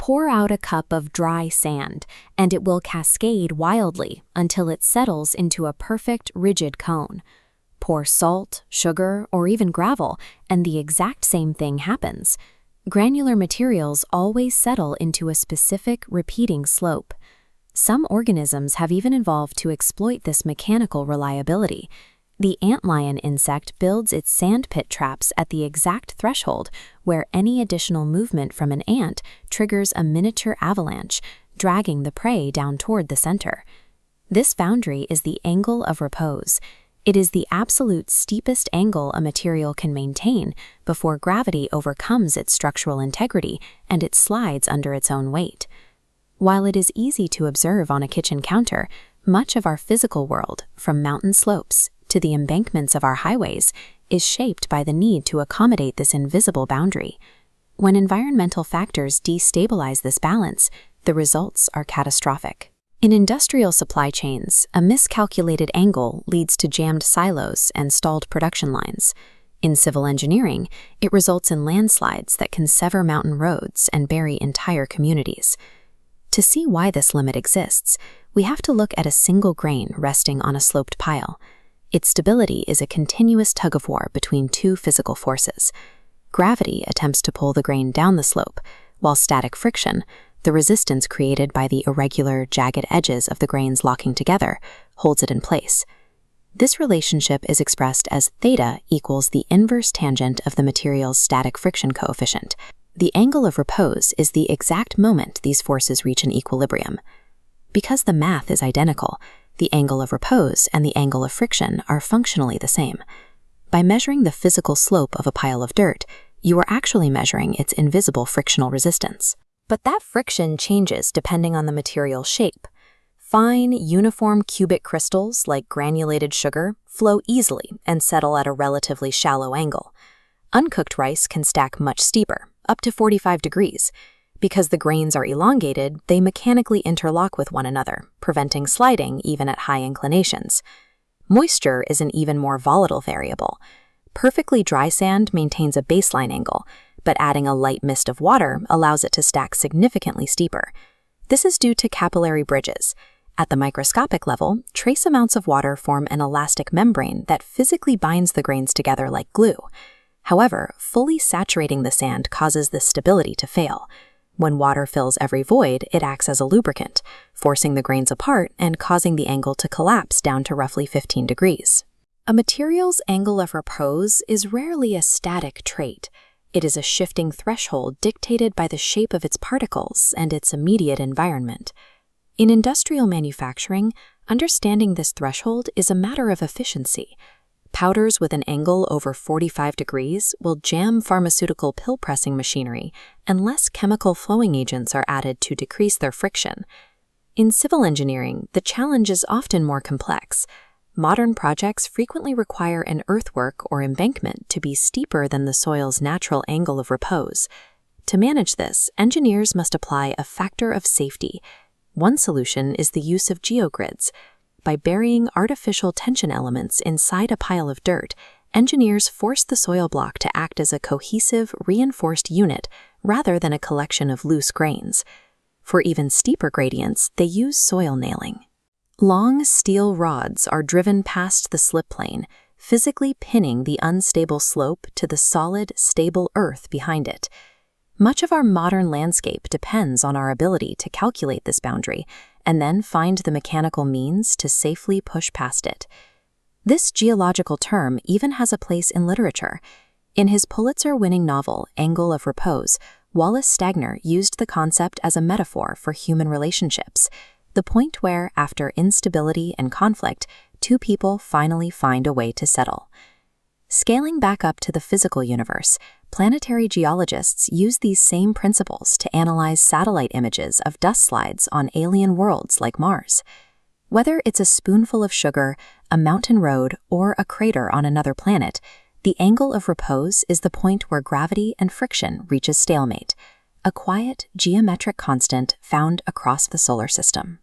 Pour out a cup of dry sand, and it will cascade wildly until it settles into a perfect, rigid cone. Pour salt, sugar, or even gravel, and the exact same thing happens. Granular materials always settle into a specific, repeating slope. Some organisms have even evolved to exploit this mechanical reliability. The antlion insect builds its sandpit traps at the exact threshold where any additional movement from an ant triggers a miniature avalanche, dragging the prey down toward the center. This boundary is the angle of repose. It is the absolute steepest angle a material can maintain before gravity overcomes its structural integrity and it slides under its own weight. While it is easy to observe on a kitchen counter, much of our physical world, from mountain slopes to the embankments of our highways, is shaped by the need to accommodate this invisible boundary. When environmental factors destabilize this balance, the results are catastrophic. In industrial supply chains, a miscalculated angle leads to jammed silos and stalled production lines. In civil engineering, it results in landslides that can sever mountain roads and bury entire communities. To see why this limit exists, we have to look at a single grain resting on a sloped pile. Its stability is a continuous tug-of-war between two physical forces. Gravity attempts to pull the grain down the slope, while static friction, the resistance created by the irregular, jagged edges of the grains locking together, holds it in place. This relationship is expressed as theta equals the inverse tangent of the material's static friction coefficient. The angle of repose is the exact moment these forces reach an equilibrium. Because the math is identical, the angle of repose and the angle of friction are functionally the same. By measuring the physical slope of a pile of dirt, you are actually measuring its invisible frictional resistance. But that friction changes depending on the material's shape. Fine, uniform cubic crystals like granulated sugar flow easily and settle at a relatively shallow angle. Uncooked rice can stack much steeper, up to 45 degrees. Because the grains are elongated, they mechanically interlock with one another, preventing sliding even at high inclinations. Moisture is an even more volatile variable. Perfectly dry sand maintains a baseline angle, but adding a light mist of water allows it to stack significantly steeper. This is due to capillary bridges. At the microscopic level, trace amounts of water form an elastic membrane that physically binds the grains together like glue. However, fully saturating the sand causes this stability to fail. When water fills every void, it acts as a lubricant, forcing the grains apart and causing the angle to collapse down to roughly 15 degrees. A material's angle of repose is rarely a static trait. It is a shifting threshold dictated by the shape of its particles and its immediate environment. In industrial manufacturing, understanding this threshold is a matter of efficiency. Powders with an angle over 45 degrees will jam pharmaceutical pill-pressing machinery unless chemical flowing agents are added to decrease their friction. In civil engineering, the challenge is often more complex. Modern projects frequently require an earthwork or embankment to be steeper than the soil's natural angle of repose. To manage this, engineers must apply a factor of safety. One solution is the use of geogrids. By burying artificial tension elements inside a pile of dirt, engineers force the soil block to act as a cohesive, reinforced unit rather than a collection of loose grains. For even steeper gradients, they use soil nailing. Long steel rods are driven past the slip plane, physically pinning the unstable slope to the solid, stable earth behind it. Much of our modern landscape depends on our ability to calculate this boundary and then find the mechanical means to safely push past it. This geological term even has a place in literature. In his Pulitzer-winning novel, Angle of Repose, Wallace Stegner used the concept as a metaphor for human relationships, the point where, after instability and conflict, two people finally find a way to settle. Scaling back up to the physical universe, planetary geologists use these same principles to analyze satellite images of dust slides on alien worlds like Mars. Whether it's a spoonful of sugar, a mountain road, or a crater on another planet, the angle of repose is the point where gravity and friction reaches stalemate, a quiet, geometric constant found across the solar system.